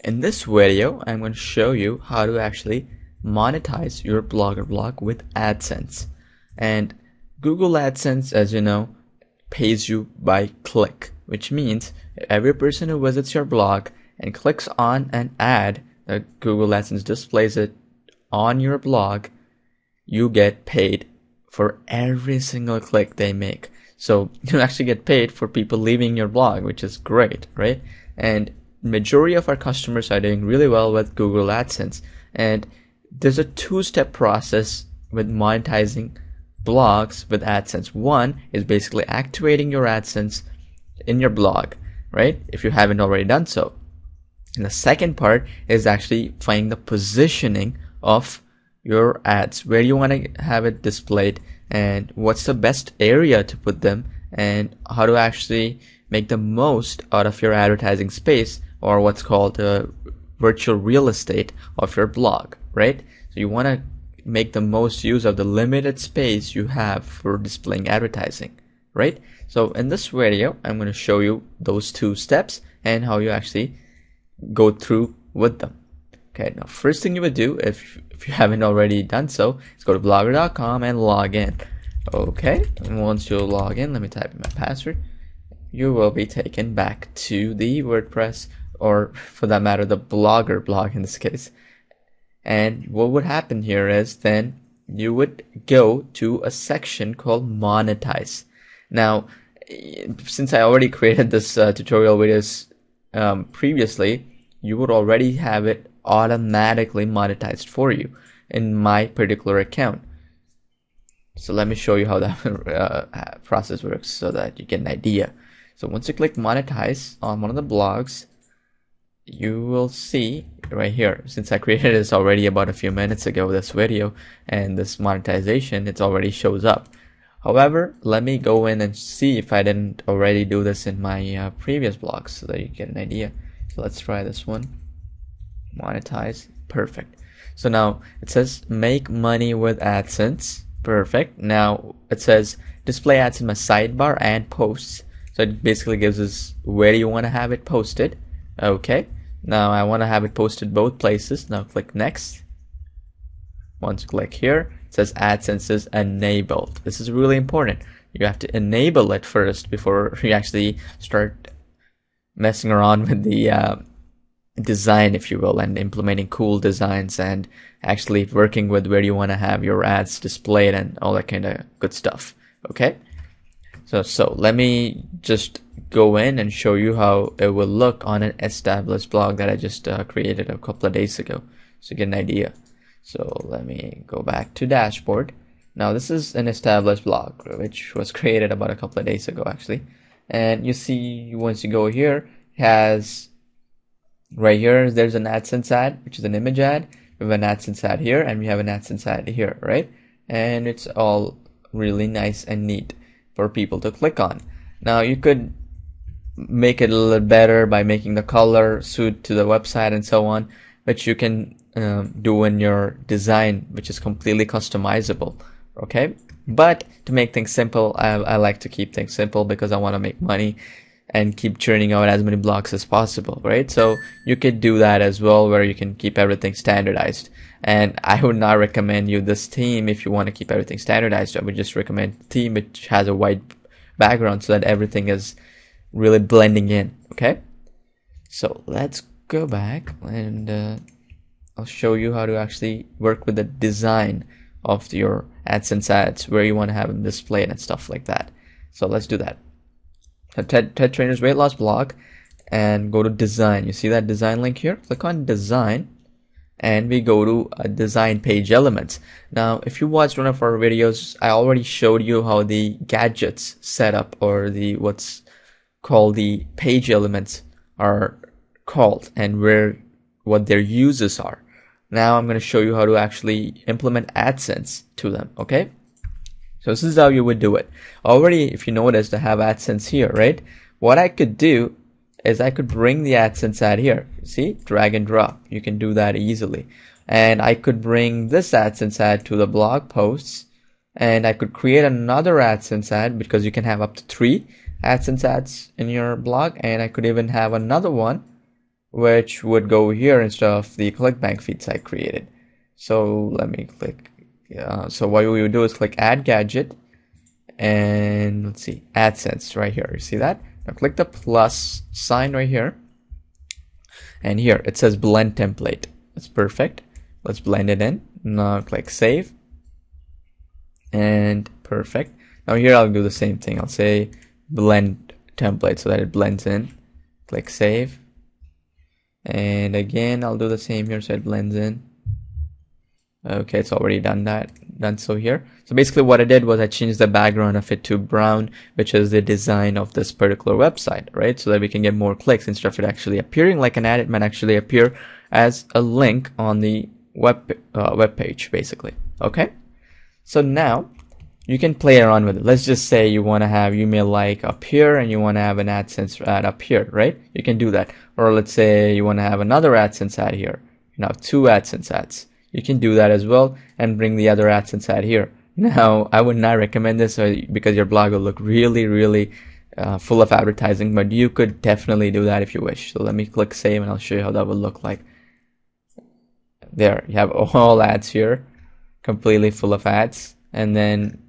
In this video, I'm going to show you how to actually monetize your Blogger blog with AdSense. And Google AdSense, as you know, pays you by click, which means every person who visits your blog and clicks on an ad that Google AdSense displays it on your blog, you get paid for every single click they make. So you actually get paid for people leaving your blog, which is great, right? And majority of our customers are doing really well with Google AdSense. And there's a two-step process with monetizing blogs with AdSense. One is basically activating your AdSense in your blog, right? If you haven't already done so. And the second part is actually finding the positioning of your ads, where you want to have it displayed and what's the best area to put them and how to actually make the most out of your advertising space, or what's called virtual real estate of your blog, right? So you want to make the most use of the limited space you have for displaying advertising, right? So in this video, I'm going to show you those two steps and how you actually go through with them. Okay, now first thing you would do, if you haven't already done so, is go to blogger.com and log in. Okay, and once you log in, let me type in my password. You will be taken back to the WordPress, or for that matter, the Blogger blog in this case. And what would happen here is then you would go to a section called Monetize. Now, since I already created this tutorial videos previously, you would already have it automatically monetized for you in my particular account. So let me show you how that process works so that you get an idea. So once you click monetize on one of the blogs, you will see right here, since I created this already about a few minutes ago, this video and this monetization, it already shows up. However, let me go in and see if I didn't already do this in my previous blogs so that you get an idea. So let's try this one. Monetize. Perfect. So now it says make money with AdSense. Perfect. Now it says display ads in my sidebar and posts. So it basically gives us where you want to have it posted. Okay. Now I want to have it posted both places. Now click next. Once you click here, it says AdSense is enabled. This is really important. You have to enable it first before you actually start messing around with the design, if you will, and implementing cool designs and actually working with where you want to have your ads displayed and all that kind of good stuff. Okay, so let me just go in and show you how it will look on an established blog that I just created a couple of days ago, so you get an idea. So let me go back to dashboard. Now this is an established blog which was created about a couple of days ago actually, and you see once you go here, it has right here, there's an AdSense ad, which is an image ad. We have an AdSense ad here, and we have an AdSense ad here, right? And it's all really nice and neat for people to click on. Now you could make it a little better by making the color suit to the website and so on, which you can do in your design, which is completely customizable. Okay, but to make things simple, I like to keep things simple because I want to make money and keep churning out as many blogs as possible, right? So you could do that as well, where you can keep everything standardized. And I would not recommend you this theme if you want to keep everything standardized. I would just recommend a theme which has a white background so that everything is really blending in. Okay, so let's go back and I'll show you how to actually work with the design of your AdSense ads, where you want to have them displayed and stuff like that. So let's do that. Ted Trainer's weight loss blog, and go to design. You see that design link here? Click on design and we go to design page elements. Now if you watched one of our videos, I already showed you how the gadgets setup, or the what's called the page elements, are called and what their uses are. Now I'm going to show you how to actually implement AdSense to them. Okay, so this is how you would do it. Already, if you notice, I have AdSense here, right? What I could do is I could bring the AdSense ad here. See, drag and drop. You can do that easily. And I could bring this AdSense ad to the blog posts, and I could create another AdSense ad, because you can have up to 3 AdSense ads in your blog, and I could even have another one which would go here instead of the ClickBank feeds I created. So let me click. So what we would do is click Add Gadget, and let's see, AdSense right here. You see that? Now click the plus sign right here, and here it says Blend Template. That's perfect. Let's blend it in. Now click Save, and perfect. Now here I'll do the same thing. I'll say Blend Template so that it blends in. Click Save, and again I'll do the same here so it blends in. Okay, it's already done so here. So basically what I did was I changed the background of it to brown, which is the design of this particular website, right? So that we can get more clicks. Instead of it actually appearing like an ad, it might actually appear as a link on the web page, basically. Okay, so now you can play around with it. Let's just say you want to have email like up here and you want to have an AdSense ad up here, right? You can do that. Or let's say you want to have another AdSense ad here. You have 2 AdSense ads. You can do that as well and bring the other AdSense ad here. Now, I would not recommend this because your blog will look really full of advertising, but you could definitely do that if you wish. So let me click Save and I'll show you how that would look like. There, you have all ads here, completely full of ads. And then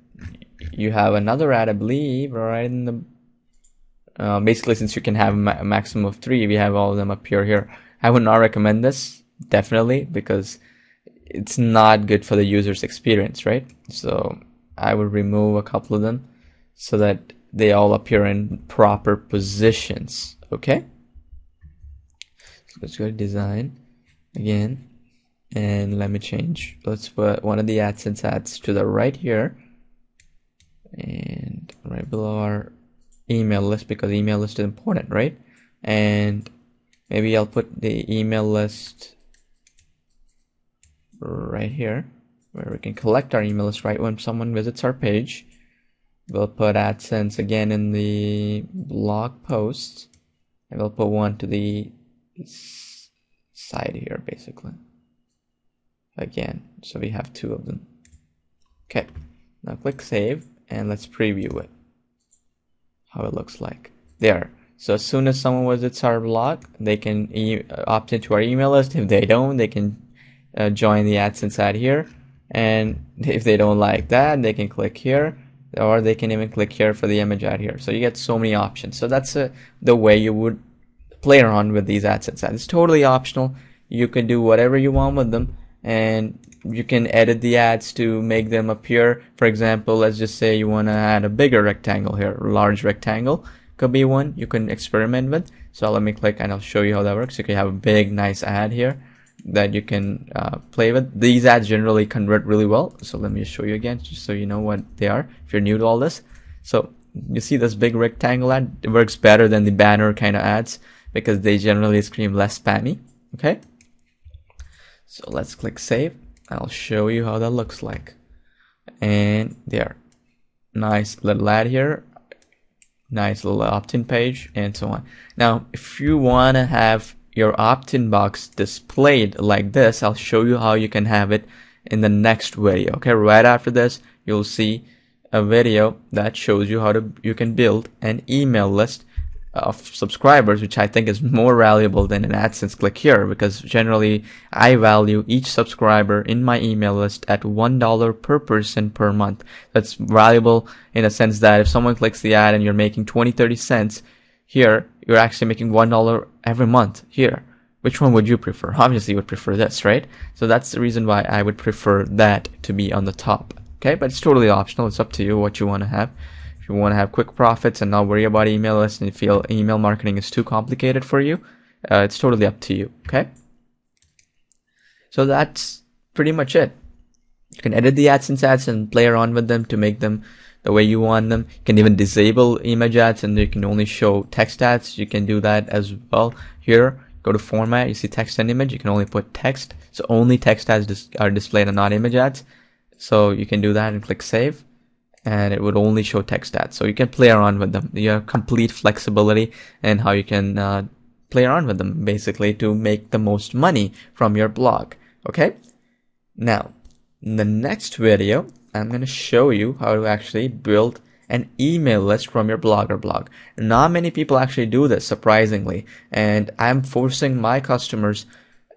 you have another ad, I believe, right in the... basically, since you can have a maximum of 3, we have all of them up here. I would not recommend this, definitely, because it's not good for the user's experience, right? So I would remove a couple of them so that they all appear in proper positions. Okay, so let's go to design again, and let me change. Let's put one of the AdSense ads to the right here and right below our email list, because email list is important, right? And maybe I'll put the email list right here where we can collect our email list right when someone visits our page. We'll put AdSense again in the blog post, and we'll put one to the side here, basically, again, so we have 2 of them. Okay, now click Save and let's preview it, how it looks like there. So as soon as someone visits our blog, they can opt into our email list. If they don't, they can join the AdSense ad here, and if they don't like that, they can click here, or they can even click here for the image ad here. So you get so many options. So that's the way you would play around with these AdSense ads. It's totally optional. You can do whatever you want with them, and you can edit the ads to make them appear. For example, let's just say you want to add a bigger rectangle here, large rectangle could be one you can experiment with. So let me click and I'll show you how that works. You can have a big nice ad here that you can play with. These ads generally convert really well, so let me show you again just so you know what they are if you're new to all this. So you see this big rectangle ad, it works better than the banner kind of ads because they generally scream less spammy. Okay, so let's click Save. I'll show you how that looks like. And there, nice little ad here, nice little opt-in page, and so on. Now if you want to have your opt-in box displayed like this, I'll show you how you can have it in the next video. Okay, right after this you'll see a video that shows you how you can build an email list of subscribers, which I think is more valuable than an AdSense click here, because generally I value each subscriber in my email list at $1 per person per month. That's valuable in a sense that if someone clicks the ad and you're making 20-30 cents here, you're actually making $1 every month here. Which one would you prefer? Obviously you would prefer this, right? So that's the reason why I would prefer that to be on the top. Okay, but it's totally optional. It's up to you what you want to have. If you want to have quick profits and not worry about email lists, and you feel email marketing is too complicated for you, it's totally up to you. Okay, so that's pretty much it. You can edit the AdSense ads and play around with them to make them the way you want them. You can even disable image ads and you can only show text ads. You can do that as well. Here, go to format, you see text and image, you can only put text. So only text ads are displayed and not image ads. So you can do that and click Save, and it would only show text ads. So you can play around with them. You have complete flexibility in how you can play around with them, basically, to make the most money from your blog. Okay, now in the next video I'm going to show you how to actually build an email list from your Blogger blog. Not many people actually do this, surprisingly, and I'm forcing my customers,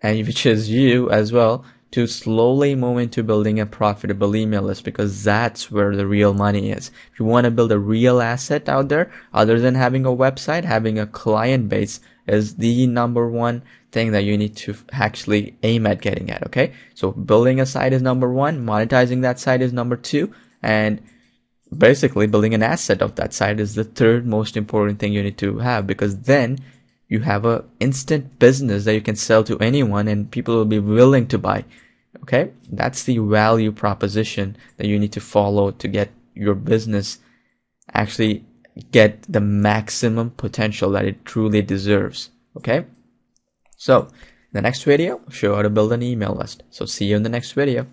and which is you as well, to slowly move into building a profitable email list, because that's where the real money is. If you want to build a real asset out there, other than having a website, having a client base is the number one thing that you need to actually aim at getting at, okay? So building a site is number one, monetizing that site is number two, and basically building an asset of that site is the third most important thing you need to have, because then you have a instant business that you can sell to anyone and people will be willing to buy. Okay, that's the value proposition that you need to follow to get your business actually get the maximum potential that it truly deserves. Okay, so in the next video, I'll show you how to build an email list. So see you in the next video.